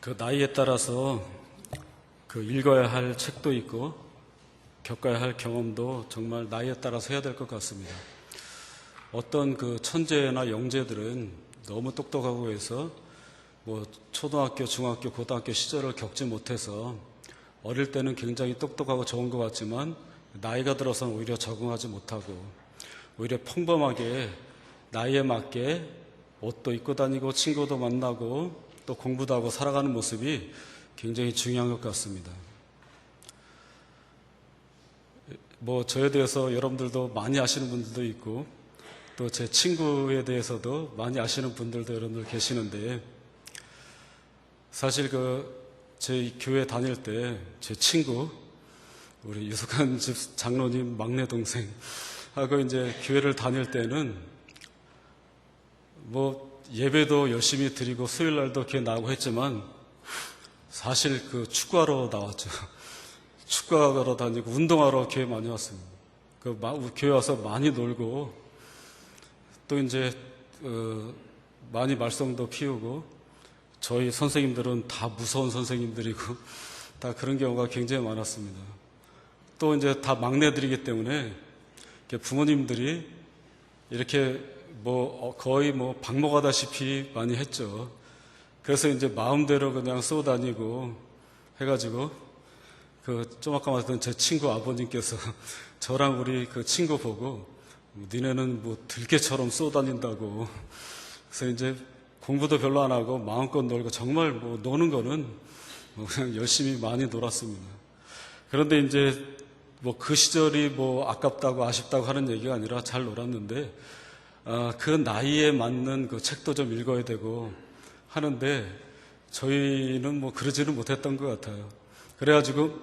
그 나이에 따라서 그 읽어야 할 책도 있고 겪어야 할 경험도 정말 나이에 따라서 해야 될 것 같습니다. 어떤 그 천재나 영재들은 너무 똑똑하고 해서 뭐 초등학교, 중학교, 고등학교 시절을 겪지 못해서 어릴 때는 굉장히 똑똑하고 좋은 것 같지만 나이가 들어서는 오히려 적응하지 못하고 오히려 평범하게 나이에 맞게 옷도 입고 다니고 친구도 만나고 또 공부도 하고 살아가는 모습이 굉장히 중요한 것 같습니다. 뭐 저에 대해서 여러분들도 많이 아시는 분들도 있고 또 제 친구에 대해서도 많이 아시는 분들도 여러분들 계시는데, 사실 제 교회 다닐 때 제 친구 우리 유석한 집 장로님 막내 동생하고 이제 교회를 다닐 때는 뭐 예배도 열심히 드리고 수요일 날도 교회 나오고 했지만 사실 그 축구하러 나왔죠. 축구하러 다니고 운동하러 교회 많이 왔습니다. 교회 와서 많이 놀고 또 이제 많이 말썽도 피우고, 저희 선생님들은 다 무서운 선생님들이고 다 그런 경우가 굉장히 많았습니다. 또 이제 다 막내들이기 때문에 부모님들이 이렇게 뭐 거의 뭐 방목하다시피 많이 했죠. 그래서 이제 마음대로 그냥 쏘다니고 해가지고 좀 아까 말했던 제 친구 아버님께서 저랑 우리 그 친구 보고 니네는 뭐 들개처럼 쏘다닌다고. 그래서 이제 공부도 별로 안 하고 마음껏 놀고 정말 뭐 노는 거는 뭐 그냥 열심히 많이 놀았습니다. 그런데 이제 뭐 그 시절이 뭐 아깝다고 아쉽다고 하는 얘기가 아니라 잘 놀았는데 그 나이에 맞는 그 책도 좀 읽어야 되고 하는데 저희는 뭐 그러지는 못했던 것 같아요. 그래가지고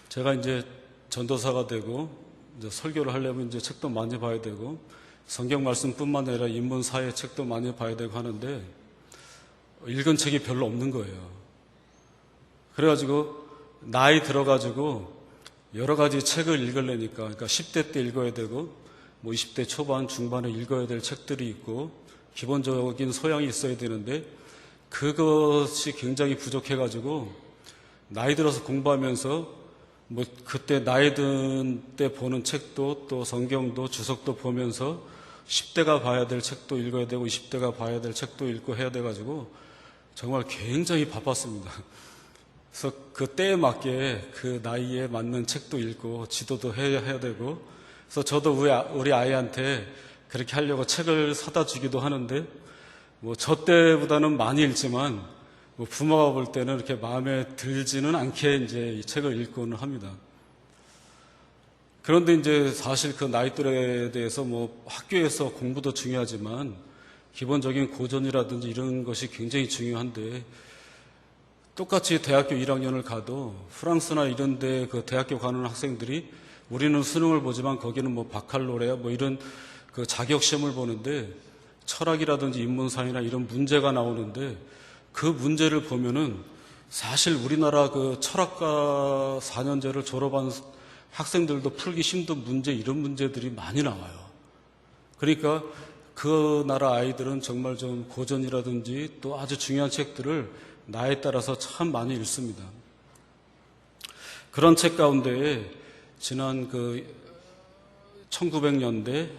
제가 이제 전도사가 되고 이제 설교를 하려면 이제 책도 많이 봐야 되고 성경 말씀뿐만 아니라 인문 사회 책도 많이 봐야 되고 하는데 읽은 책이 별로 없는 거예요. 그래가지고 나이 들어가지고 여러 가지 책을 읽으려니까, 그러니까 10대 때 읽어야 되고 뭐 20대 초반 중반에 읽어야 될 책들이 있고 기본적인 소양이 있어야 되는데 그것이 굉장히 부족해가지고 나이 들어서 공부하면서 뭐 그때 나이 든 때 보는 책도 또 성경도 주석도 보면서 10대가 봐야 될 책도 읽어야 되고 20대가 봐야 될 책도 읽고 해야 돼가지고 정말 굉장히 바빴습니다. 그래서 그 때에 맞게 그 나이에 맞는 책도 읽고 지도도 해야 되고, 그래서 저도 우리 아이한테 그렇게 하려고 책을 사다 주기도 하는데 뭐 저 때보다는 많이 읽지만 뭐 부모가 볼 때는 이렇게 마음에 들지는 않게 이제 이 책을 읽고는 합니다. 그런데 이제 사실 그 나이 또래에 대해서 뭐 학교에서 공부도 중요하지만 기본적인 고전이라든지 이런 것이 굉장히 중요한데, 똑같이 대학교 1학년을 가도 프랑스나 이런 데 그 대학교 가는 학생들이 우리는 수능을 보지만 거기는 뭐 바칼로레아 뭐 이런 그 자격 시험을 보는데 철학이라든지 인문사회나 이런 문제가 나오는데 그 문제를 보면은 사실 우리나라 그 철학과 4년제를 졸업한 학생들도 풀기 힘든 문제, 이런 문제들이 많이 나와요. 그러니까 그 나라 아이들은 정말 좀 고전이라든지 또 아주 중요한 책들을 나이에 따라서 참 많이 읽습니다. 그런 책 가운데 지난 1900년대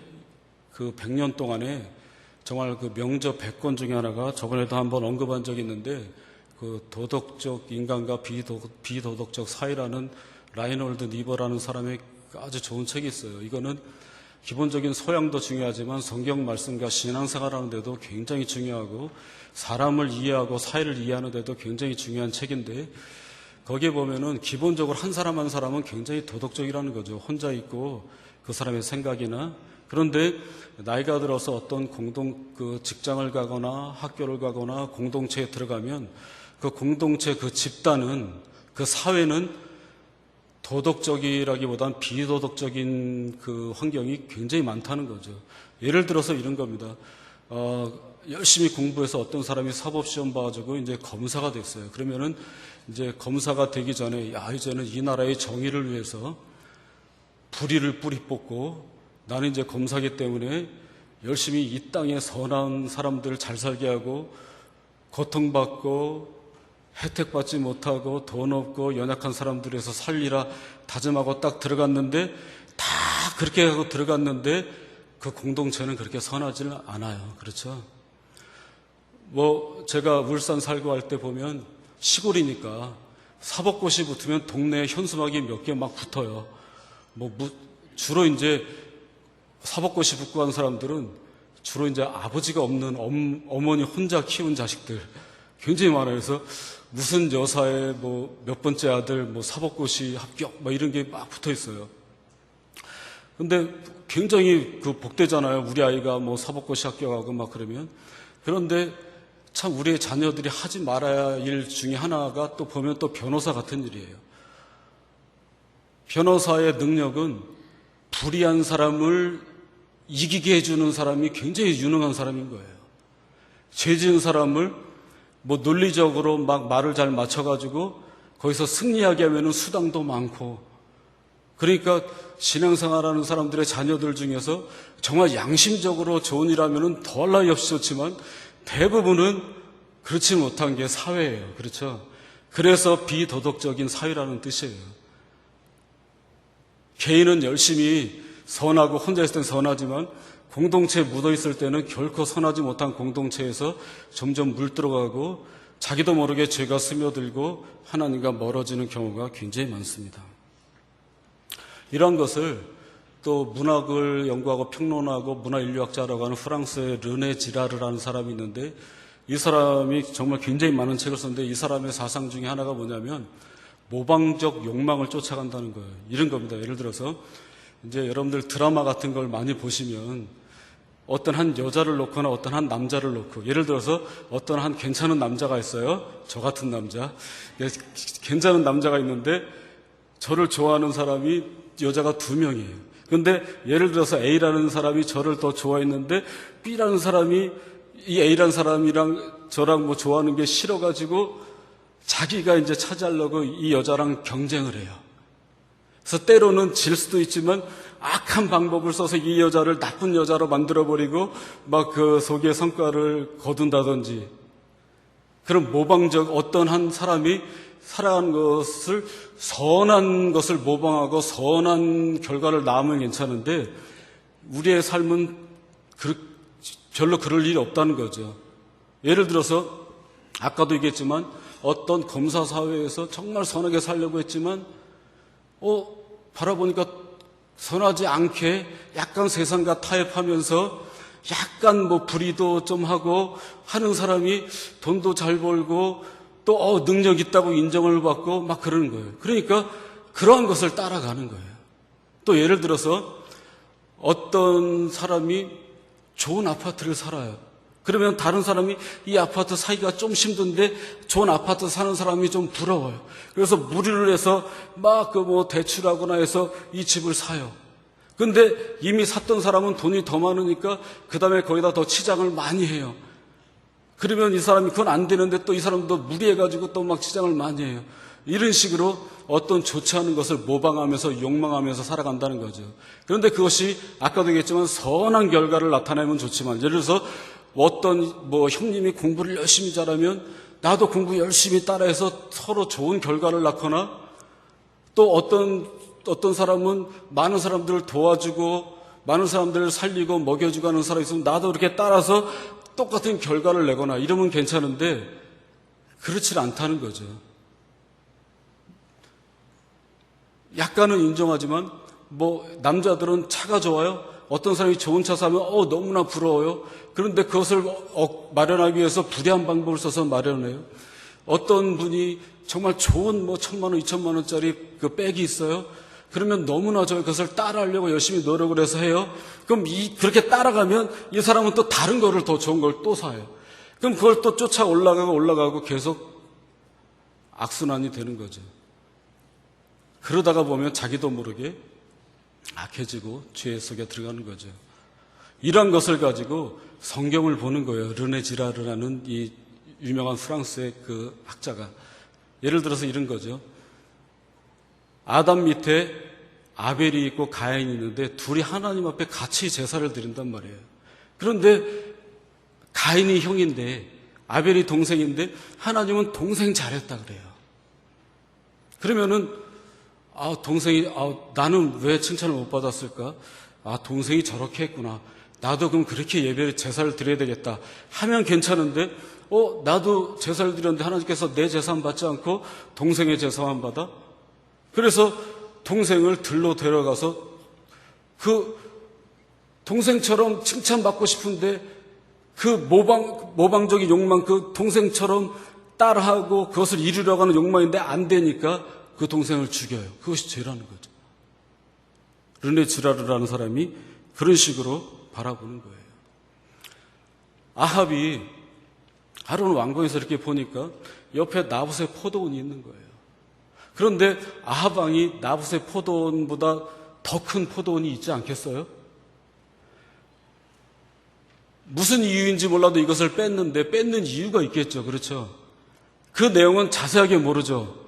그 100년 동안에 정말 그 명저 100권 중에 하나가 저번에도 한번 언급한 적이 있는데 그 도덕적 인간과 비도덕적 사회라는 라이놀드 니버라는 사람의 아주 좋은 책이 있어요. 이거는 기본적인 소양도 중요하지만 성경 말씀과 신앙생활하는 데도 굉장히 중요하고 사람을 이해하고 사회를 이해하는 데도 굉장히 중요한 책인데, 거기에 보면은 기본적으로 한 사람 한 사람은 굉장히 도덕적이라는 거죠. 혼자 있고 그 사람의 생각이나. 그런데 나이가 들어서 어떤 직장을 가거나 학교를 가거나 공동체에 들어가면 그 공동체, 그 집단은, 그 사회는 도덕적이라기보단 비도덕적인 그 환경이 굉장히 많다는 거죠. 예를 들어서 이런 겁니다. 열심히 공부해서 어떤 사람이 사법시험 봐가지고 이제 검사가 됐어요. 그러면은 이제 검사가 되기 전에 이제는 이 나라의 정의를 위해서 불의를 뿌리 뽑고 나는 이제 검사기 때문에 열심히 이 땅에 선한 사람들을 잘 살게 하고 고통받고 혜택 받지 못하고 돈 없고 연약한 사람들에서 살리라 다짐하고 딱 들어갔는데, 다 그렇게 하고 들어갔는데 그 공동체는 그렇게 선하지는 않아요. 그렇죠? 제가 울산 살고 할 때 보면 시골이니까 사법고시 붙으면 동네에 현수막이 몇 개 막 붙어요. 주로 이제 사법고시 붙고 간 사람들은 주로 이제 아버지가 없는 어머니 혼자 키운 자식들 굉장히 많아요. 그래서 무슨 여사의 몇 번째 아들 사법고시 합격 이런 게 막 붙어 있어요. 근데 굉장히 복되잖아요. 우리 아이가 사법고시 합격하고 막 그러면. 그런데 참 우리의 자녀들이 하지 말아야 할 일 중에 하나가 또 보면 또 변호사 같은 일이에요. 변호사의 능력은 불의한 사람을 이기게 해주는 사람이 굉장히 유능한 사람인 거예요. 죄 지은 사람을 논리적으로 막 말을 잘 맞춰가지고 거기서 승리하게 하면은 수당도 많고, 그러니까 신앙생활하는 사람들의 자녀들 중에서 정말 양심적으로 좋은 일 하면은 더할 나위 없이 좋지만 대부분은 그렇지 못한 게 사회예요. 그렇죠? 그래서 비도덕적인 사회라는 뜻이에요. 개인은 열심히 선하고 혼자 있을 땐 선하지만 공동체에 묻어있을 때는 결코 선하지 못한 공동체에서 점점 물들어가고 자기도 모르게 죄가 스며들고 하나님과 멀어지는 경우가 굉장히 많습니다. 이런 것을 또 문학을 연구하고 평론하고 문화인류학자라고 하는 프랑스의 르네 지라르라는 사람이 있는데, 이 사람이 정말 굉장히 많은 책을 썼는데 이 사람의 사상 중에 하나가 뭐냐면 모방적 욕망을 쫓아간다는 거예요. 이런 겁니다. 예를 들어서 이제 여러분들 드라마 같은 걸 많이 보시면 어떤 한 여자를 놓거나 어떤 한 남자를 놓고, 예를 들어서 어떤 한 괜찮은 남자가 있어요. 저 같은 남자. 괜찮은 남자가 있는데 저를 좋아하는 사람이 여자가 2명이에요. 근데 예를 들어서 A라는 사람이 저를 더 좋아했는데 B라는 사람이 이 A라는 사람이랑 저랑 좋아하는 게 싫어가지고 자기가 이제 차지하려고 이 여자랑 경쟁을 해요. 그래서 때로는 질 수도 있지만 악한 방법을 써서 이 여자를 나쁜 여자로 만들어버리고 막 그 속의 성과를 거둔다든지, 그런 모방적 어떤 한 사람이 살아가는 것을, 선한 것을 모방하고 선한 결과를 낳으면 괜찮은데 우리의 삶은 별로 그럴 일이 없다는 거죠. 예를 들어서 아까도 얘기했지만 어떤 검사 사회에서 정말 선하게 살려고 했지만 바라보니까 선하지 않게 약간 세상과 타협하면서 약간 불의도 좀 하고 하는 사람이 돈도 잘 벌고 또 능력 있다고 인정을 받고 막 그러는 거예요. 그러니까 그러한 것을 따라가는 거예요. 또 예를 들어서 어떤 사람이 좋은 아파트를 살아요. 그러면 다른 사람이 이 아파트 사기가 좀 힘든데 좋은 아파트 사는 사람이 좀 부러워요. 그래서 무리를 해서 막 대출하거나 해서 이 집을 사요. 근데 이미 샀던 사람은 돈이 더 많으니까 그 다음에 거기다 더 치장을 많이 해요. 그러면 이 사람이 그건 안 되는데 또 이 사람도 무리해가지고 또 막 치장을 많이 해요. 이런 식으로 어떤 좋지 않은 것을 모방하면서 욕망하면서 살아간다는 거죠. 그런데 그것이 아까도 얘기했지만 선한 결과를 나타내면 좋지만, 예를 들어서 어떤 형님이 공부를 열심히 잘하면 나도 공부 열심히 따라해서 서로 좋은 결과를 낳거나, 또 어떤 사람은 많은 사람들을 도와주고 많은 사람들을 살리고 먹여주고 하는 사람이 있으면 나도 이렇게 따라서 똑같은 결과를 내거나 이러면 괜찮은데 그렇지 않다는 거죠. 약간은 인정하지만 남자들은 차가 좋아요. 어떤 사람이 좋은 차 사면 너무나 부러워요. 그런데 그것을 마련하기 위해서 불의한 방법을 써서 마련해요. 어떤 분이 정말 좋은 1,000만 원, 2,000만 원짜리 그 백이 있어요. 그러면 너무나 그것을 따라하려고 열심히 노력을 해서 해요. 그럼 그렇게 따라가면 이 사람은 또 다른 거를 더 좋은 걸 또 사요. 그럼 그걸 또 쫓아 올라가고 계속 악순환이 되는 거죠. 그러다가 보면 자기도 모르게 악해지고 죄 속에 들어가는 거죠. 이런 것을 가지고 성경을 보는 거예요. 르네 지라르라는 이 유명한 프랑스의 그 학자가. 예를 들어서 이런 거죠. 아담 밑에 아벨이 있고 가인이 있는데 둘이 하나님 앞에 같이 제사를 드린단 말이에요. 그런데 가인이 형인데 아벨이 동생인데 하나님은 동생 잘했다 그래요. 그러면은 동생이 나는 왜 칭찬을 못 받았을까? 동생이 저렇게 했구나. 나도 그럼 그렇게 예배 제사를 드려야 되겠다 하면 괜찮은데 나도 제사를 드렸는데 하나님께서 내 제사만 받지 않고 동생의 제사만 받아? 그래서 동생을 들로 데려가서 그 동생처럼 칭찬받고 싶은데 그 모방적인 욕망, 그 동생처럼 따라하고 그것을 이루려고 하는 욕망인데 안 되니까 그 동생을 죽여요. 그것이 죄라는 거죠. 르네 지라르라는 사람이 그런 식으로 바라보는 거예요. 아합이 하루는 왕궁에서 이렇게 보니까 옆에 나봇의 포도원이 있는 거예요. 그런데 아합 왕이 나봇의 포도원보다 더 큰 포도원이 있지 않겠어요? 무슨 이유인지 몰라도 이것을 뺐는데 뺏는 이유가 있겠죠. 그렇죠? 그 내용은 자세하게 모르죠.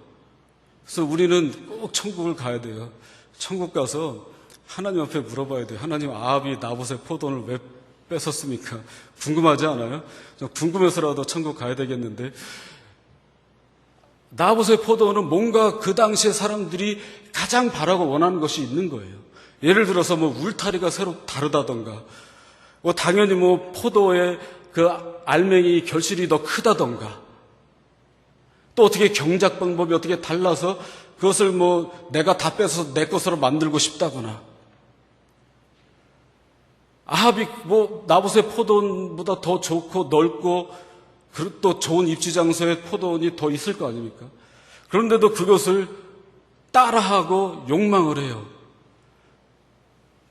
그래서 우리는 꼭 천국을 가야 돼요. 천국 가서 하나님 앞에 물어봐야 돼요. 하나님, 아합이 나봇의 포도원을 왜 뺏었습니까? 궁금하지 않아요? 궁금해서라도 천국 가야 되겠는데, 나봇의 포도원은 뭔가 그 당시에 사람들이 가장 바라고 원하는 것이 있는 거예요. 예를 들어서 울타리가 새로 다르다던가, 당연히 포도의 그 알맹이 결실이 더 크다던가, 또 어떻게 경작 방법이 어떻게 달라서 그것을 내가 다 뺏어서 내 것으로 만들고 싶다거나, 아합이 나봇의 포도원보다 더 좋고 넓고 또 좋은 입지 장소에 포도원이 더 있을 거 아닙니까? 그런데도 그것을 따라하고 욕망을 해요.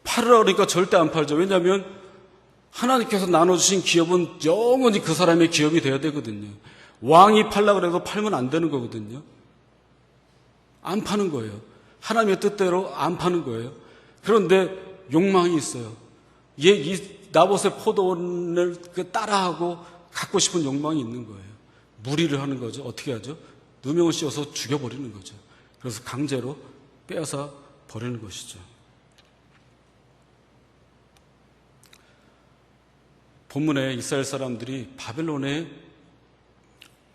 팔으라니까 절대 안 팔죠. 왜냐하면 하나님께서 나눠주신 기업은 영원히 그 사람의 기업이 되어야 되거든요. 왕이 팔려고 해도 팔면 안 되는 거거든요. 안 파는 거예요. 하나님의 뜻대로 안 파는 거예요. 그런데 욕망이 있어요. 이 나봇의 포도원을 따라하고 갖고 싶은 욕망이 있는 거예요. 무리를 하는 거죠. 어떻게 하죠? 누명을 씌워서 죽여버리는 거죠. 그래서 강제로 빼앗아 버리는 것이죠. 본문에 이스라엘 사람들이 바벨론의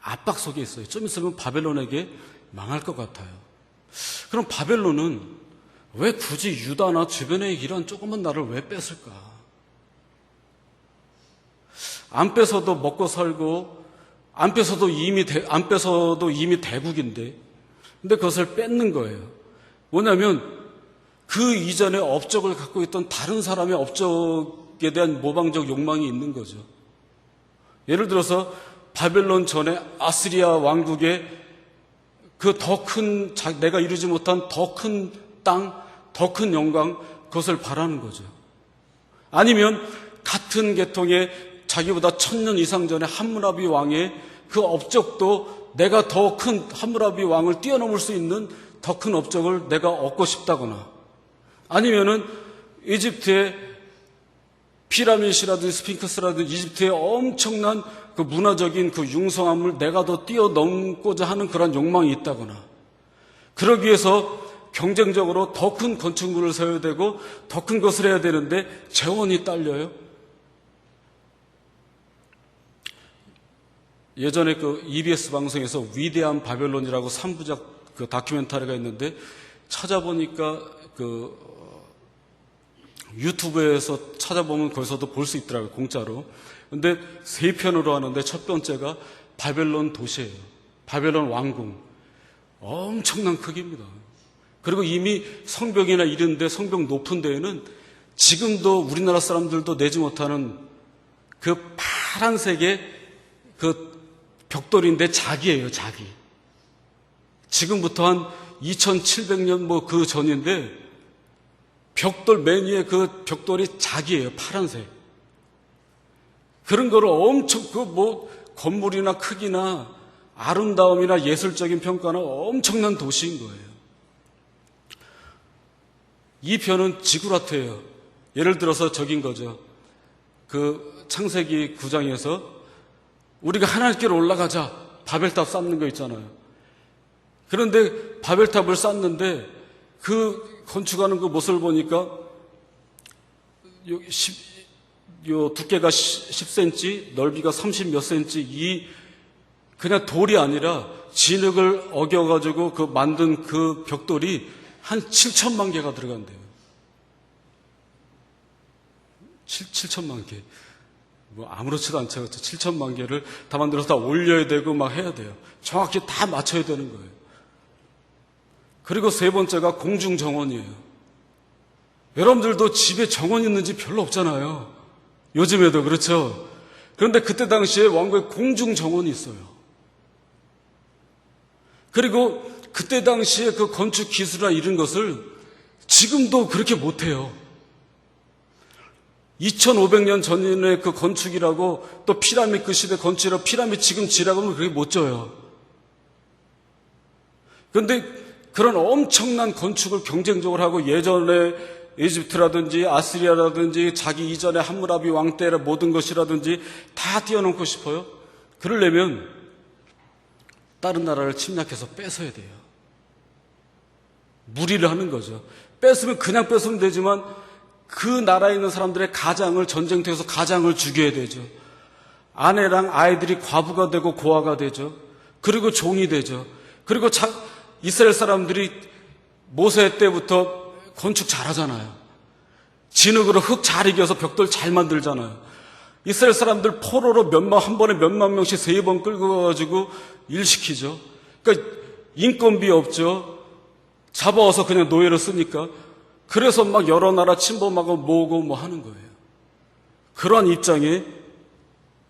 압박 속에 있어요. 좀 있으면 바벨론에게 망할 것 같아요. 그럼 바벨론은 왜 굳이 유다나 주변의 이런 조그만 나라를 왜 뺐을까? 안 뺏어도 먹고 살고, 안 뺏어도 이미 대국인데, 근데 그것을 뺏는 거예요. 뭐냐면 그 이전에 업적을 갖고 있던 다른 사람의 업적에 대한 모방적 욕망이 있는 거죠. 예를 들어서 바벨론 전에 아스리아 왕국의 그 더 큰, 내가 이루지 못한 더 큰 땅, 더 큰 영광, 그것을 바라는 거죠. 아니면 같은 계통의 자기보다 1000년 이상 전에 함무라비 왕의 그 업적도 내가 더 큰 함무라비 왕을 뛰어넘을 수 있는 더 큰 업적을 내가 얻고 싶다거나, 아니면은 이집트의 피라밋이라든지 스핑크스라든지 이집트의 엄청난 그 문화적인 그 융성함을 내가 더 뛰어넘고자 하는 그런 욕망이 있다거나, 그러기 위해서 경쟁적으로 더 큰 건축물을 세워야 되고 더 큰 것을 해야 되는데 재원이 딸려요. 예전에 그 EBS 방송에서 위대한 바벨론이라고 3부작 그 다큐멘터리가 있는데 찾아보니까 그 유튜브에서 찾아보면 거기서도 볼 수 있더라고요. 공짜로. 근데 3편으로 하는데 첫 번째가 바벨론 도시예요. 바벨론 왕궁. 엄청난 크기입니다. 그리고 이미 성벽이나 이런데 성벽 높은 데에는 지금도 우리나라 사람들도 내지 못하는 그 파란색의 그 벽돌인데 자기예요, 자기. 지금부터 한 2700년 그 전인데 벽돌 맨 위에 그 벽돌이 자기예요, 파란색. 그런 거를 엄청 건물이나 크기나 아름다움이나 예술적인 평가는 엄청난 도시인 거예요. 이 편은 지구라트예요. 예를 들어서 적인 거죠. 그 창세기 9장에서 우리가 하나님께로 올라가자, 바벨탑 쌓는 거 있잖아요. 그런데 바벨탑을 쌓는데 그 건축하는 그 모습을 보니까 요 두께가 10cm, 넓이가 30 몇 cm, 그냥 돌이 아니라 진흙을 어겨가지고 그 만든 그 벽돌이 한 7천만 개가 들어간대요. 7천만 개. 뭐 아무렇지도 않죠. 7천만 개를 다 만들어서 다 올려야 되고 막 해야 돼요. 정확히 다 맞춰야 되는 거예요. 그리고 세 번째가 공중정원이에요. 여러분들도 집에 정원 있는지 별로 없잖아요. 요즘에도 그렇죠. 그런데 그때 당시에 왕국에 공중정원이 있어요. 그리고 그때 당시에 그 건축 기술이나 이런 것을 지금도 그렇게 못해요. 2500년 전의 그 건축이라고, 또 피라미드 그 시대 건축이라고, 피라미드 지금 지라고 하면 그게 못 져요. 그런데 그런 엄청난 건축을 경쟁적으로 하고, 예전에 이집트라든지 아시리아라든지 자기 이전에 함무라비 왕 때의 모든 것이라든지 다 뛰어넘고 싶어요. 그러려면 다른 나라를 침략해서 뺏어야 돼요. 무리를 하는 거죠. 뺏으면 그냥 뺏으면 되지만 그 나라에 있는 사람들의 가장을, 전쟁터에서 가장을 죽여야 되죠. 아내랑 아이들이 과부가 되고 고아가 되죠. 그리고 종이 되죠. 그리고 이스라엘 사람들이 모세 때부터 건축 잘하잖아요. 진흙으로 흙 잘 이겨서 벽돌 잘 만들잖아요. 이스라엘 사람들 포로로 한 번에 몇만 명씩 3번 끌고 가가지고 일 시키죠. 그러니까 인건비 없죠. 잡아와서 그냥 노예로 쓰니까. 그래서 막 여러 나라 침범하고 모으고 뭐 하는 거예요. 그러한 입장에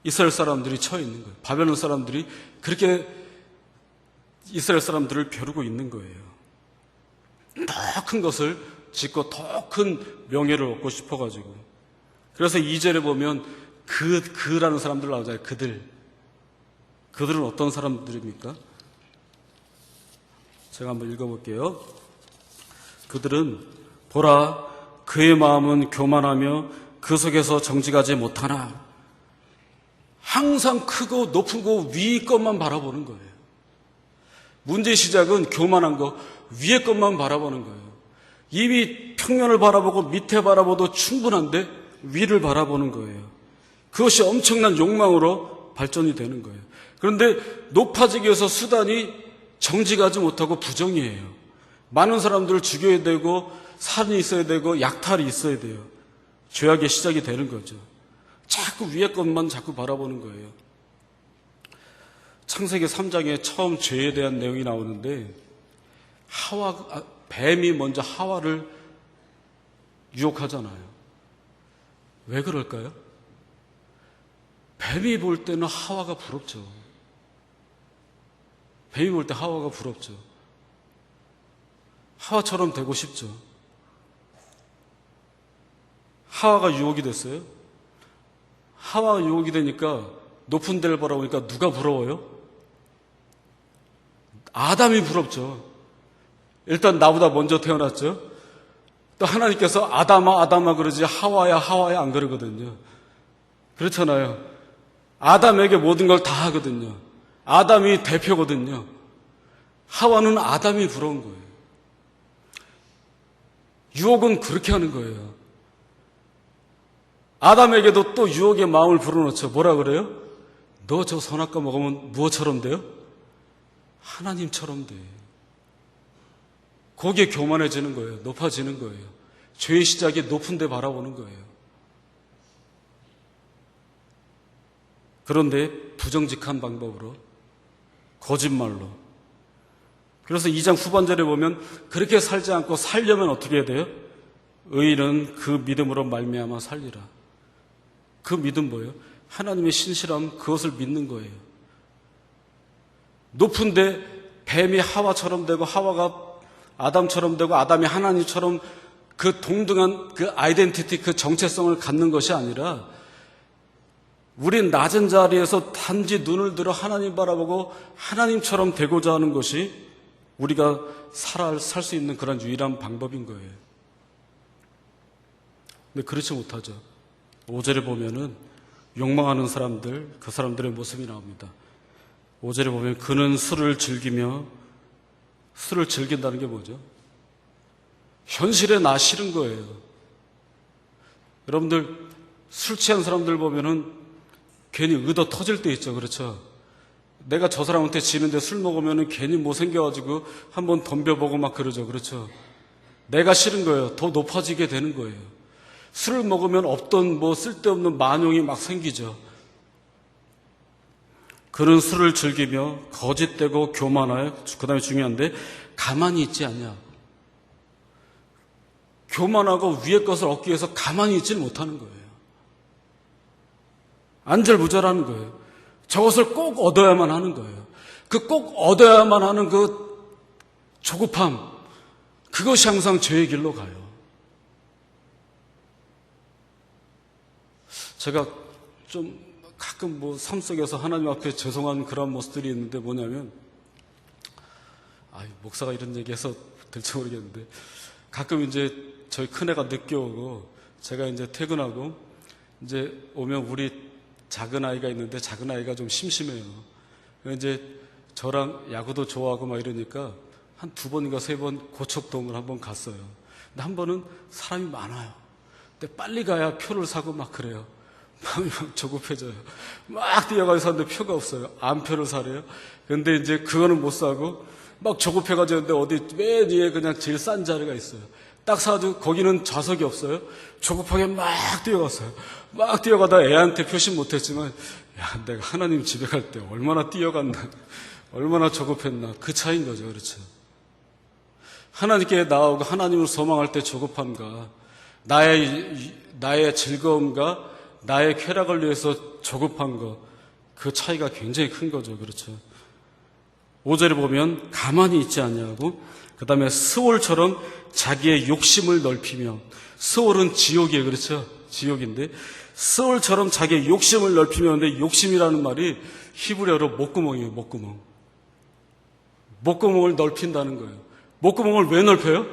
이스라엘 사람들이 처해 있는 거예요. 바벨론 사람들이 그렇게 이스라엘 사람들을 벼르고 있는 거예요. 더 큰 것을 짓고 더 큰 명예를 얻고 싶어가지고. 그래서 2절에 보면 그라는 사람들 나오잖아요. 그들은 어떤 사람들입니까? 제가 한번 읽어볼게요. 그들은 보라, 그의 마음은 교만하며 그 속에서 정직하지 못하나. 항상 크고 높은 거 위의 것만 바라보는 거예요. 문제의 시작은 교만한 거, 위의 것만 바라보는 거예요. 이미 평면을 바라보고 밑에 바라보도 충분한데 위를 바라보는 거예요. 그것이 엄청난 욕망으로 발전이 되는 거예요. 그런데 높아지기 위해서 수단이 정직하지 못하고 부정이에요. 많은 사람들을 죽여야 되고 살이 있어야 되고 약탈이 있어야 돼요. 죄악의 시작이 되는 거죠. 자꾸 위의 것만 자꾸 바라보는 거예요. 창세기 3장에 처음 죄에 대한 내용이 나오는데 뱀이 먼저 하와를 유혹하잖아요. 왜 그럴까요? 뱀이 볼 때는 하와가 부럽죠. 뱀이 볼 때 하와가 부럽죠. 하와처럼 되고 싶죠. 하와가 유혹이 됐어요. 하와가 유혹이 되니까 높은 데를 바라보니까 누가 부러워요? 아담이 부럽죠. 일단 나보다 먼저 태어났죠. 또 하나님께서 아담아 아담아 그러지 하와야 하와야 안 그러거든요. 그렇잖아요. 아담에게 모든 걸 다 하거든요. 아담이 대표거든요. 하와는 아담이 부러운 거예요. 유혹은 그렇게 하는 거예요. 아담에게도 또 유혹의 마음을 불어넣죠. 뭐라 그래요? 너 저 선악과 먹으면 무엇처럼 돼요? 하나님처럼 돼. 거기에 교만해지는 거예요. 높아지는 거예요. 죄의 시작이 높은 데 바라보는 거예요. 그런데 부정직한 방법으로, 거짓말로. 그래서 2장 후반절에 보면 그렇게 살지 않고 살려면 어떻게 해야 돼요? 의인은 그 믿음으로 말미암아 살리라. 그 믿음 뭐예요? 하나님의 신실함, 그것을 믿는 거예요. 높은데 뱀이 하와처럼 되고 하와가 아담처럼 되고 아담이 하나님처럼 그 동등한 그 아이덴티티, 그 정체성을 갖는 것이 아니라 우린 낮은 자리에서 단지 눈을 들어 하나님 바라보고 하나님처럼 되고자 하는 것이 우리가 살 수 있는 그런 유일한 방법인 거예요. 근데 그렇지 못하죠. 5절에 보면은 욕망하는 사람들, 그 사람들의 모습이 나옵니다. 5절에 보면 그는 술을 즐기며, 술을 즐긴다는 게 뭐죠? 현실에 나 싫은 거예요. 여러분들 술 취한 사람들 보면은 괜히 의도 터질 때 있죠. 그렇죠? 내가 저 사람한테 지는데 술 먹으면은 괜히 뭐 생겨가지고 한번 덤벼보고 막 그러죠. 그렇죠? 내가 싫은 거예요. 더 높아지게 되는 거예요. 술을 먹으면 없던 뭐 쓸데없는 만용이 막 생기죠. 그런 술을 즐기며 거짓되고 교만하여, 그 다음에 중요한데 가만히 있지 않냐. 교만하고 위의 것을 얻기 위해서 가만히 있지는 못하는 거예요. 안절부절하는 거예요. 저것을 꼭 얻어야만 하는 거예요. 그 꼭 얻어야만 하는 그 조급함, 그것이 항상 죄의 길로 가요. 제가 좀 가끔 뭐 삶 속에서 하나님 앞에 죄송한 그런 모습들이 있는데 뭐냐면, 목사가 이런 얘기해서 될지 모르겠는데, 가끔 이제 저희 큰애가 늦게 오고, 제가 이제 퇴근하고, 이제 오면 우리 작은 아이가 있는데, 작은 아이가 좀 심심해요. 이제 저랑 야구도 좋아하고 막 이러니까, 한 2번인가 3번 고척동을 한번 갔어요. 근데 한 번은 사람이 많아요. 근데 빨리 가야 표를 사고 막 그래요. 마음이 막 조급해져요. 막 뛰어가서 샀는데 표가 없어요. 안표를 사래요. 근데 이제 그거는 못 사고 막 조급해가지고 있는데 어디 맨 위에 그냥 제일 싼 자리가 있어요. 딱 사가지고 거기는 좌석이 없어요. 조급하게 막 뛰어갔어요. 막 뛰어가다 애한테 표시 못했지만, 야, 내가 하나님 집에 갈 때 얼마나 뛰어갔나, 얼마나 조급했나, 그 차이인 거죠. 그렇죠? 하나님께 나오고 하나님을 소망할 때 조급함과 나의 즐거움과 나의 쾌락을 위해서 조급한 것, 그 차이가 굉장히 큰 거죠. 그렇죠? 5절에 보면 가만히 있지 않냐고, 그 다음에 스올처럼 자기의 욕심을 넓히며, 스올은 지옥이에요. 그렇죠? 지옥인데 스올처럼 자기의 욕심을 넓히며, 근데 욕심이라는 말이 히브리어로 목구멍이에요. 목구멍. 목구멍을 넓힌다는 거예요. 목구멍을 왜 넓혀요?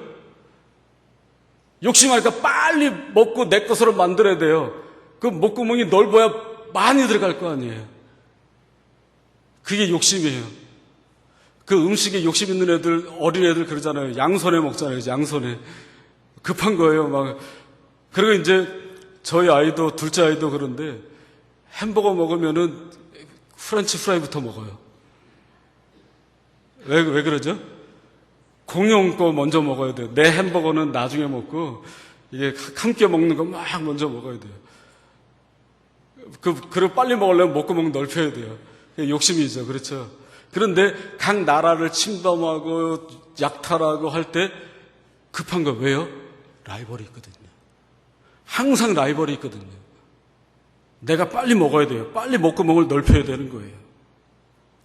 욕심하니까 빨리 먹고 내 것으로 만들어야 돼요. 그 목구멍이 넓어야 많이 들어갈 거 아니에요. 그게 욕심이에요. 그 음식에 욕심 있는 애들, 어린애들 그러잖아요. 양손에 먹잖아요. 양손에. 급한 거예요. 막. 그리고 이제 저희 아이도, 둘째 아이도 그런데 햄버거 먹으면은 프렌치 프라이부터 먹어요. 왜 그러죠? 공용 거 먼저 먹어야 돼요. 내 햄버거는 나중에 먹고, 이게 함께 먹는 거 막 먼저 먹어야 돼요. 그리고 빨리 먹으려면 목구멍 넓혀야 돼요. 그게 욕심이죠. 그렇죠? 그런데 각 나라를 침범하고 약탈하고 할 때 급한 거 왜요? 라이벌이 있거든요. 항상 라이벌이 있거든요. 내가 빨리 먹어야 돼요. 빨리 목구멍을 넓혀야 되는 거예요.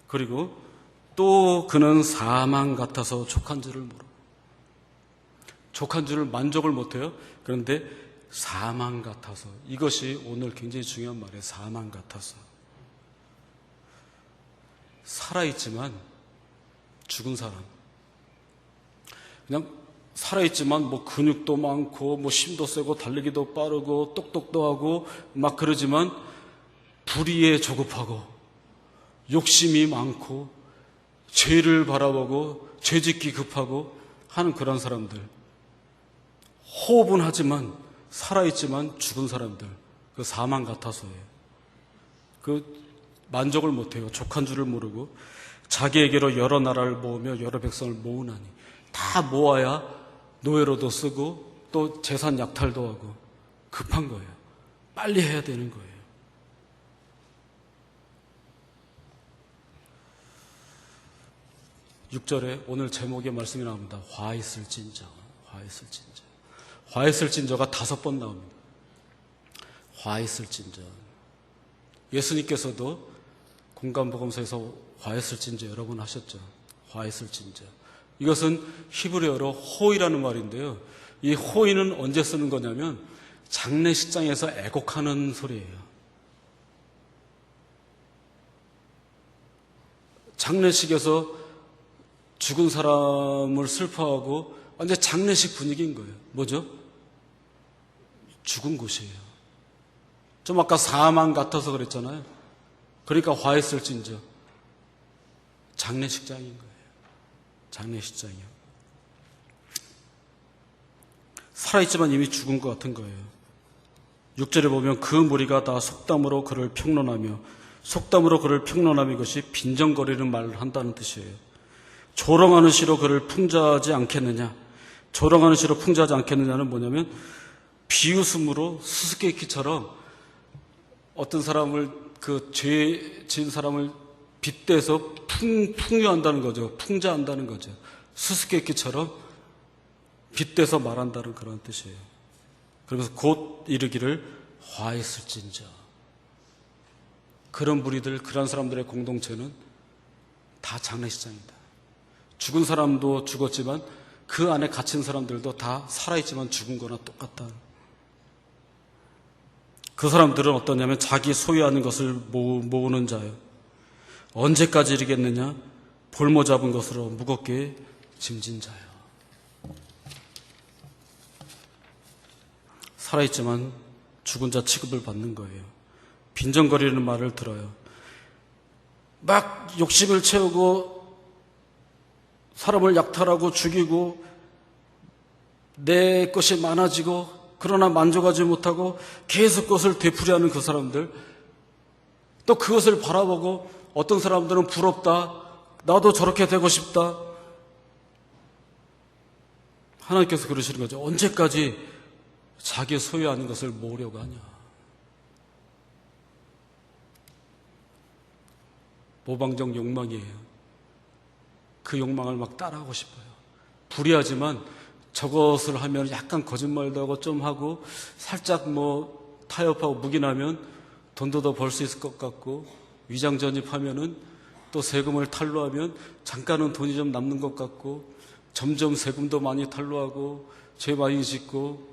그리고 또 그는 사망 같아서 족한 줄을 모르고, 족한 줄을 만족을 못해요. 그런데 사망 같아서, 이것이 오늘 굉장히 중요한 말이에요. 사망 같아서. 살아있지만 죽은 사람, 그냥 살아있지만 뭐 근육도 많고 뭐 힘도 세고 달리기도 빠르고 똑똑도 하고 막 그러지만 불의에 조급하고 욕심이 많고 죄를 바라보고 죄짓기 급하고 하는 그런 사람들, 호흡은 하지만 살아있지만 죽은 사람들, 그 사망 같아서예요. 그 만족을 못해요. 족한 줄을 모르고 자기에게로 여러 나라를 모으며 여러 백성을 모으나니, 다 모아야 노예로도 쓰고 또 재산 약탈도 하고 급한 거예요. 빨리 해야 되는 거예요. (6절에) 오늘 제목의 말씀이 나옵니다. 화 있을진저. 화 있을진저. 화 있을진저가 5번 나옵니다. 화 있을진저. 예수님께서도 공간복음서에서 화 있을진저 여러 번 하셨죠. 화 있을진저. 이것은 히브리어로 호이라는 말인데요. 이 호이는 언제 쓰는 거냐면 장례식장에서 애곡하는 소리예요. 장례식에서 죽은 사람을 슬퍼하고 완전 장례식 분위기인 거예요. 뭐죠? 죽은 곳이에요. 좀 아까 사망 같아서 그랬잖아요. 그러니까 화했을진저. 장례식장인 거예요. 장례식장이요. 살아있지만 이미 죽은 것 같은 거예요. 6절에 보면 그 무리가 다 속담으로 그를 평론하며, 속담으로 그를 평론하며, 이것이 빈정거리는 말을 한다는 뜻이에요. 조롱하는 시로 그를 풍자하지 않겠느냐. 조롱하는 시로 풍자하지 않겠느냐는 뭐냐면, 비웃음으로 수수께끼처럼 어떤 사람을, 그 죄 지은 사람을 빗대서 풍요한다는 거죠. 풍자한다는 거죠. 수수께끼처럼 빗대서 말한다는 그런 뜻이에요. 그러면서 곧 이르기를 화했을진저. 그런 무리들, 그런 사람들의 공동체는 다 장례식장이다. 죽은 사람도 죽었지만 그 안에 갇힌 사람들도 다 살아있지만 죽은 거나 똑같다. 그 사람들은 어떠냐면 자기 소유하는 것을 모으는 자예요. 언제까지 이르겠느냐? 볼모 잡은 것으로 무겁게 짐진 자예요. 살아있지만 죽은 자 취급을 받는 거예요. 빈정거리는 말을 들어요. 막 욕심을 채우고 사람을 약탈하고 죽이고 내 것이 많아지고 그러나 만족하지 못하고 계속 그것을 되풀이하는 그 사람들, 또 그것을 바라보고 어떤 사람들은 부럽다, 나도 저렇게 되고 싶다. 하나님께서 그러시는 거죠. 언제까지 자기 소유하는 것을 모으려고 하냐. 모방적 욕망이에요. 그 욕망을 막 따라하고 싶어요. 불의하지만 저것을 하면 약간 거짓말도 하고 좀 하고 살짝 뭐 타협하고 묵인하면 돈도 더 벌 수 있을 것 같고, 위장 전입하면은 또 세금을 탈루하면 잠깐은 돈이 좀 남는 것 같고, 점점 세금도 많이 탈루하고 죄 많이 짓고.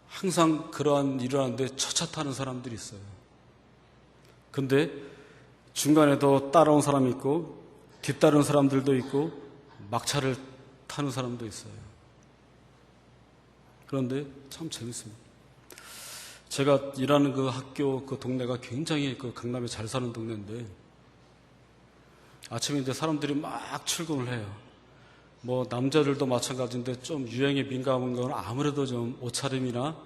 항상 그러한 일을 하는데 첫차 타는 사람들이 있어요. 근데 중간에도 따라온 사람이 있고 뒤따르는 사람들도 있고 막차를 타는 사람도 있어요. 그런데 참 재밌습니다. 제가 일하는 그 학교, 그 동네가 굉장히 그 강남에 잘 사는 동네인데, 아침에 이제 사람들이 막 출근을 해요. 뭐 남자들도 마찬가지인데 좀 유행에 민감한 건 아무래도 좀 옷차림이나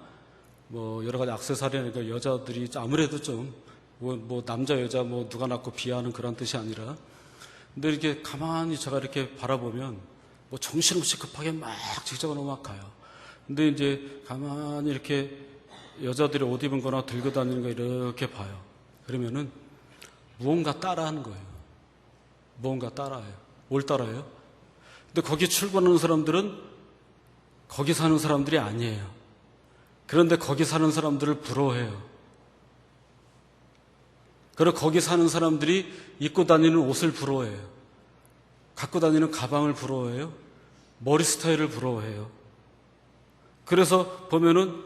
뭐 여러 가지 액세서리니까 여자들이 아무래도 좀 뭐 남자 여자 뭐 누가 낫고 비하하는 그런 뜻이 아니라, 근데 이렇게 가만히 제가 이렇게 바라보면 뭐 정신없이 급하게 막 직장으로 막 가요. 근데 이제 가만히 이렇게 여자들이 옷 입은 거나 들고 다니는 거 이렇게 봐요. 그러면은 무언가 따라하는 거예요. 무언가 따라해요. 뭘 따라해요? 근데 거기 출근하는 사람들은 거기 사는 사람들이 아니에요. 그런데 거기 사는 사람들을 부러워해요. 그리고 거기 사는 사람들이 입고 다니는 옷을 부러워해요. 갖고 다니는 가방을 부러워해요. 머리 스타일을 부러워해요. 그래서 보면은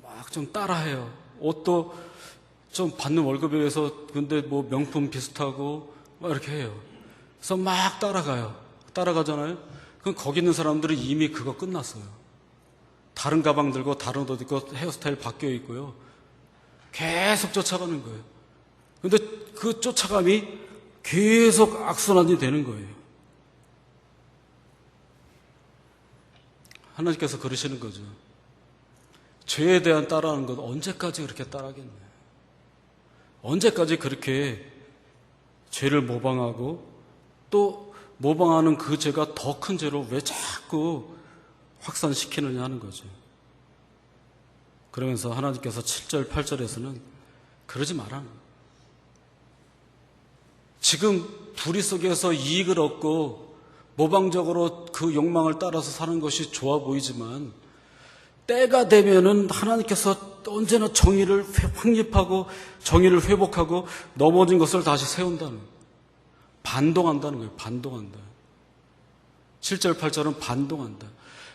막 좀 따라해요. 옷도 좀 받는 월급에 의해서 근데 뭐 명품 비슷하고 막 이렇게 해요. 그래서 막 따라가요. 따라가잖아요. 그럼 거기 있는 사람들은 이미 그거 끝났어요. 다른 가방 들고 다른 옷 입고 헤어스타일 바뀌어 있고요. 계속 쫓아가는 거예요. 근데 그 쫓아감이 계속 악순환이 되는 거예요. 하나님께서 그러시는 거죠. 죄에 대한 따라하는 것 언제까지 그렇게 따라하겠나요? 언제까지 그렇게 죄를 모방하고 또 모방하는 그 죄가 더 큰 죄로 왜 자꾸 확산시키느냐 하는 거죠. 그러면서 하나님께서 7절, 8절에서는 그러지 마라. 지금 불의 속에서 이익을 얻고 모방적으로 그 욕망을 따라서 사는 것이 좋아 보이지만 때가 되면은 하나님께서 언제나 정의를 확립하고 정의를 회복하고 넘어진 것을 다시 세운다는 거예요. 반동한다는 거예요. 반동한다. 7절 8절은 반동한다.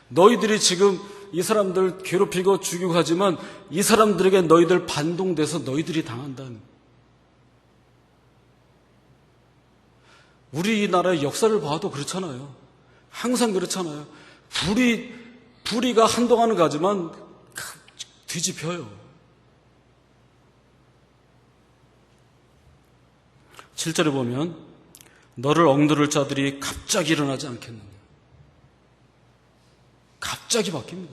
너희들이 지금 이 사람들 괴롭히고 죽이고 하지만 이 사람들에게 너희들 반동돼서 너희들이 당한다는 거예요. 우리나라의 역사를 봐도 그렇잖아요. 항상 그렇잖아요. 불의가 한동안은 가지만 뒤집혀요. 7절에 보면 너를 억누를 자들이 갑자기 일어나지 않겠느냐. 갑자기 바뀝니다.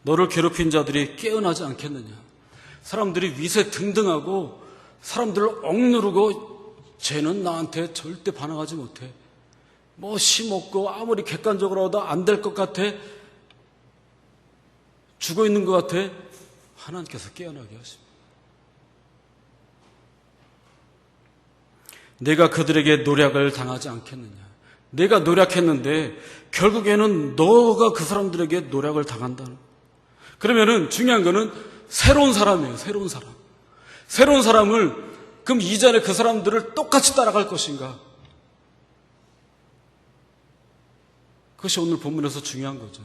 너를 괴롭힌 자들이 깨어나지 않겠느냐. 사람들이 위세 등등하고 사람들을 억누르고 쟤는 나한테 절대 반항하지 못해. 뭐 심없고 아무리 객관적으로 하도 안 될 것 같아. 죽어 있는 것 같아. 하나님께서 깨어나게 하십니다. 내가 그들에게 노략을 당하지 않겠느냐. 내가 노력했는데 결국에는 너가 그 사람들에게 노략을 당한다는. 그러면은 중요한 거는 새로운 사람이에요. 새로운 사람. 새로운 사람을 그럼 이전에 그 사람들을 똑같이 따라갈 것인가? 그것이 오늘 본문에서 중요한 거죠.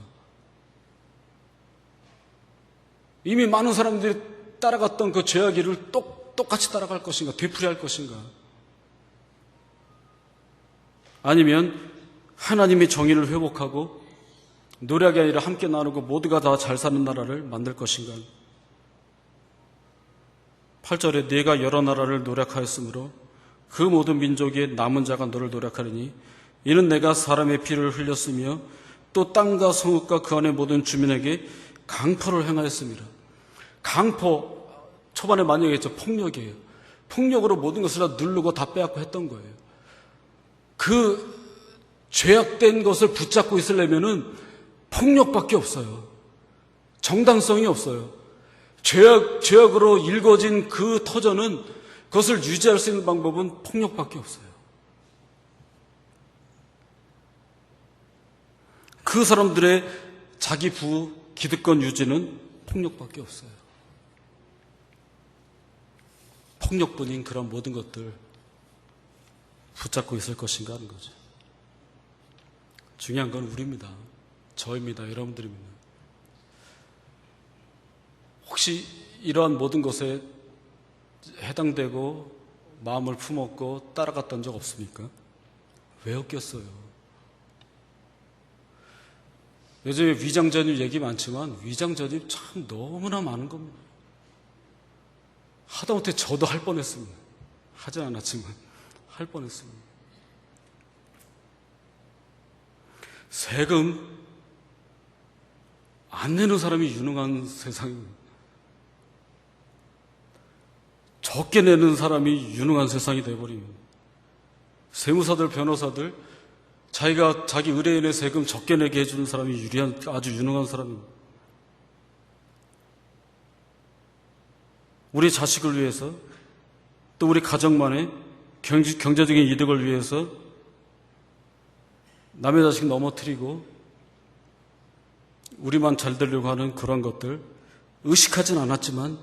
이미 많은 사람들이 따라갔던 그 죄악 길을 똑같이 따라갈 것인가? 되풀이할 것인가? 아니면 하나님의 정의를 회복하고 노력이 아니라 함께 나누고 모두가 다 잘 사는 나라를 만들 것인가? 8절에 네가 여러 나라를 노력하였으므로 그 모든 민족의 남은 자가 너를 노력하리니 이는 내가 사람의 피를 흘렸으며 또 땅과 성읍과 그 안의 모든 주민에게 강포를 행하였습니다. 강포, 초반에 많이 얘기했죠. 폭력이에요. 폭력으로 모든 것을 다 누르고 다 빼앗고 했던 거예요. 그 죄악된 것을 붙잡고 있으려면은 폭력밖에 없어요. 정당성이 없어요. 죄악으로 일궈진 그 터전은 그것을 유지할 수 있는 방법은 폭력밖에 없어요. 그 사람들의 자기 부 기득권 유지는 폭력밖에 없어요. 폭력뿐인 그런 모든 것들 붙잡고 있을 것인가 하는 거죠. 중요한 건 우리입니다. 저입니다. 여러분들입니다. 혹시 이러한 모든 것에 해당되고 마음을 품었고 따라갔던 적 없습니까? 왜 없겠어요? 요즘에 위장전입 얘기 많지만 위장전입 참 너무나 많은 겁니다. 하다못해 저도 할 뻔했습니다. 하지 않았지만 할 뻔했습니다. 세금 안 내는 사람이 유능한 세상입니다. 적게 내는 사람이 유능한 세상이 되어버립니다. 세무사들, 변호사들, 자기 의뢰인의 세금 적게 내게 해주는 사람이 유리한, 아주 유능한 사람입니다. 우리 자식을 위해서, 또 우리 가정만의 경제적인 이득을 위해서 남의 자식 넘어뜨리고 우리만 잘 되려고 하는 그런 것들 의식하진 않았지만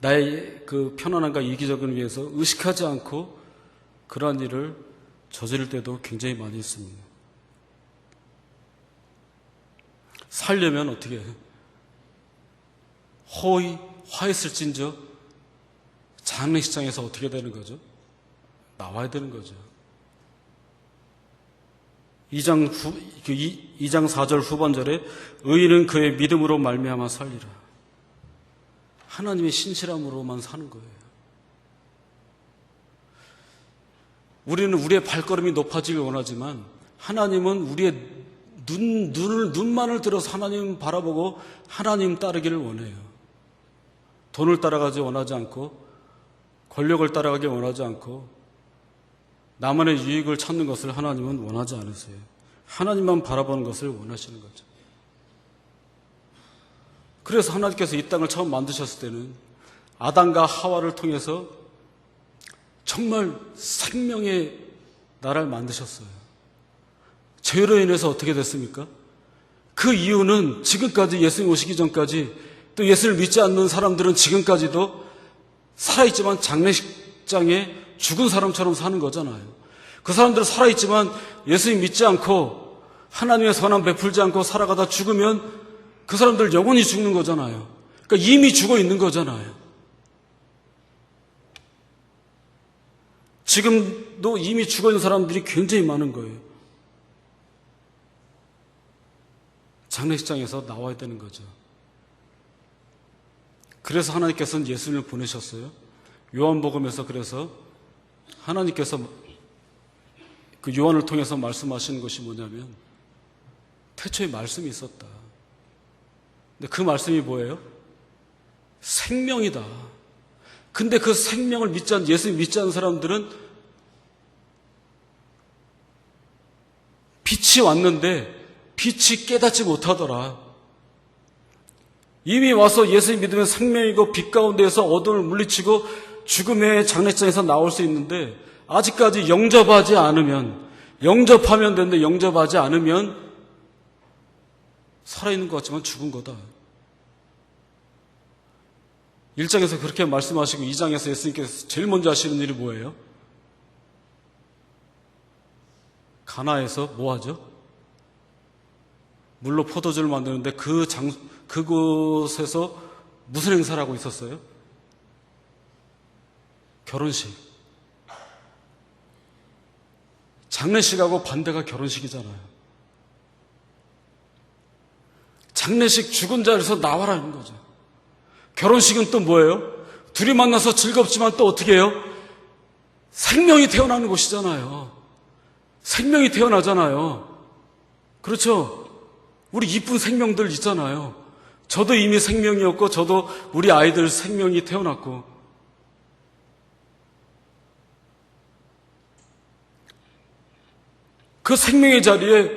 나의 그 편안함과 이기적을 위해서 의식하지 않고 그러한 일을 저지를 때도 굉장히 많이 있습니다. 살려면 어떻게 해요? 허위, 화했을진저 장례식장에서 어떻게 되는 거죠? 나와야 되는 거죠. 2장 4절 후반절에 의인은 그의 믿음으로 말미암아 살리라. 하나님의 신실함으로만 사는 거예요. 우리는 우리의 발걸음이 높아지길 원하지만 하나님은 우리의 눈만을 들어서 하나님 바라보고 하나님 따르기를 원해요. 돈을 따라가지 원하지 않고 권력을 따라가기 원하지 않고 나만의 유익을 찾는 것을 하나님은 원하지 않으세요. 하나님만 바라보는 것을 원하시는 거죠. 그래서 하나님께서 이 땅을 처음 만드셨을 때는 아담과 하와를 통해서 정말 생명의 나라를 만드셨어요. 죄로 인해서 어떻게 됐습니까? 그 이유는 지금까지 예수님 오시기 전까지 또 예수를 믿지 않는 사람들은 지금까지도 살아있지만 장례식장에 죽은 사람처럼 사는 거잖아요. 그 사람들은 살아있지만 예수님 믿지 않고 하나님의 선한 베풀지 않고 살아가다 죽으면 그 사람들 영원히 죽는 거잖아요. 그러니까 이미 죽어 있는 거잖아요. 지금도 이미 죽어 있는 사람들이 굉장히 많은 거예요. 장례식장에서 나와야 되는 거죠. 그래서 하나님께서는 예수님을 보내셨어요. 요한복음에서 그래서 하나님께서 그 요한을 통해서 말씀하시는 것이 뭐냐면 태초에 말씀이 있었다. 근데 그 말씀이 뭐예요? 생명이다. 근데 그 생명을 믿지 않는, 예수님 믿지 않는 사람들은 빛이 왔는데 빛이 깨닫지 못하더라. 이미 와서 예수님 믿으면 생명이고 빛 가운데에서 어둠을 물리치고 죽음의 장례장에서 나올 수 있는데 아직까지 영접하지 않으면, 영접하면 되는데 영접하지 않으면 살아있는 것 같지만 죽은 거다. 1장에서 그렇게 말씀하시고 2장에서 예수님께서 제일 먼저 하시는 일이 뭐예요? 가나에서 뭐 하죠? 물로 포도주를 만드는데 그곳에서 무슨 행사를 하고 있었어요? 결혼식. 장례식하고 반대가 결혼식이잖아요. 장례식 죽은 자리에서 나와라는 거죠. 결혼식은 또 뭐예요? 둘이 만나서 즐겁지만 또 어떻게 해요? 생명이 태어나는 곳이잖아요. 생명이 태어나잖아요. 그렇죠? 우리 이쁜 생명들 있잖아요. 저도 이미 생명이었고 저도 우리 아이들 생명이 태어났고 그 생명의 자리에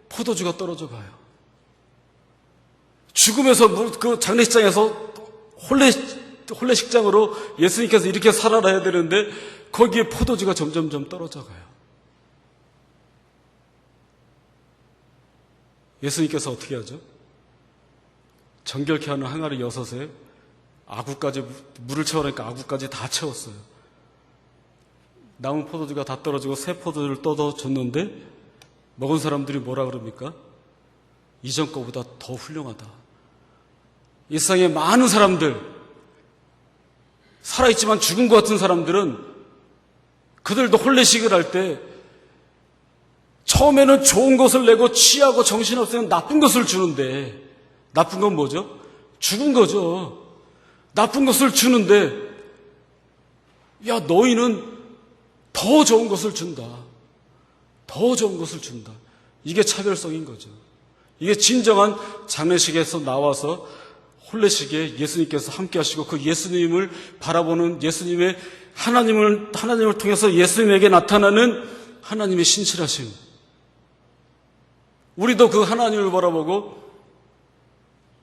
포도주가 떨어져 가요. 죽음에서 그 장례식장에서 혼례식장으로 예수님께서 이렇게 살아라 해야 되는데 거기에 포도주가 점점점 떨어져 가요. 예수님께서 어떻게 하죠? 정결케 하는 항아리 6에 아구까지 물을 채우니까 아구까지 다 채웠어요. 남은 포도주가 다 떨어지고 새 포도주를 떠줬는데 먹은 사람들이 뭐라 그럽니까? 이전 거보다 더 훌륭하다. 이 세상에 많은 사람들, 살아있지만 죽은 것 같은 사람들은 그들도 혼례식을 할 때 처음에는 좋은 것을 내고 취하고 정신없으면 나쁜 것을 주는데, 나쁜 건 뭐죠? 죽은 거죠. 나쁜 것을 주는데 야, 너희는 더 좋은 것을 준다. 더 좋은 것을 준다. 이게 차별성인 거죠. 이게 진정한 장례식에서 나와서 혼례식에 예수님께서 함께 하시고 그 예수님을 바라보는 예수님의 하나님을 통해서 예수님에게 나타나는 하나님의 신실하심. 우리도 그 하나님을 바라보고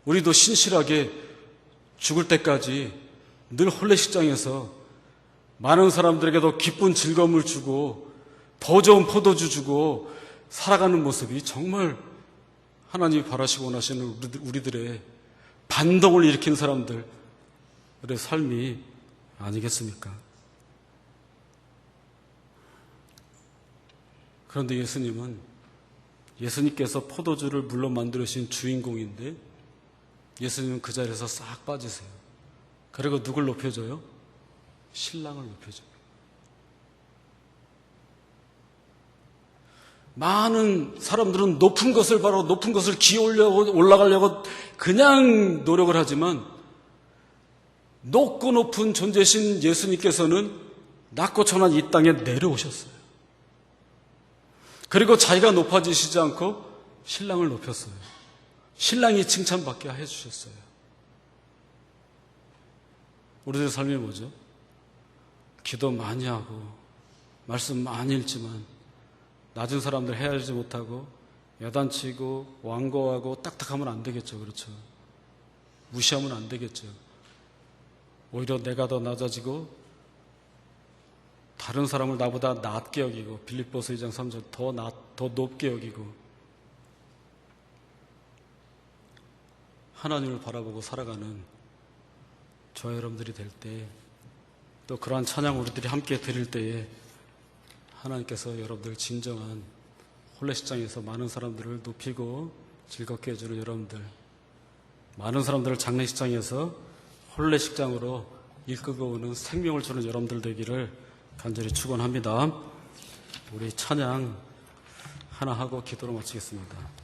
우리도 신실하게 죽을 때까지 늘 혼례식장에서 많은 사람들에게도 기쁜 즐거움을 주고 더 좋은 포도주 주고 살아가는 모습이 정말 하나님이 바라시고 원하시는 우리들의 반동을 일으킨 사람들의 삶이 아니겠습니까? 그런데 예수님께서 포도주를 물로 만들으신 주인공인데 예수님은 그 자리에서 싹 빠지세요. 그리고 누굴 높여줘요? 신랑을 높여줘요. 많은 사람들은 높은 것을 바로 높은 것을 올라가려고 그냥 노력을 하지만 높고 높은 존재신 예수님께서는 낮고 천한 이 땅에 내려오셨어요. 그리고 자기가 높아지시지 않고 신랑을 높였어요. 신랑이 칭찬받게 해주셨어요. 우리들의 삶이 뭐죠? 기도 많이 하고 말씀 많이 읽지만 낮은 사람들 헤아리지 못하고 야단치고 완고하고 딱딱하면 안 되겠죠. 그렇죠? 무시하면 안 되겠죠. 오히려 내가 더 낮아지고 다른 사람을 나보다 낮게 여기고 빌립보서 2장 3절 더 높게 여기고 하나님을 바라보고 살아가는 저와 여러분들이 될 때 또 그러한 찬양 우리들이 함께 드릴 때에 하나님께서 여러분들 진정한 혼례식장에서 많은 사람들을 높이고 즐겁게 해주는 여러분들, 많은 사람들을 장례식장에서 혼례식장으로 이끌고 오는 생명을 주는 여러분들 되기를 간절히 축원합니다. 우리 찬양 하나 하고 기도로 마치겠습니다.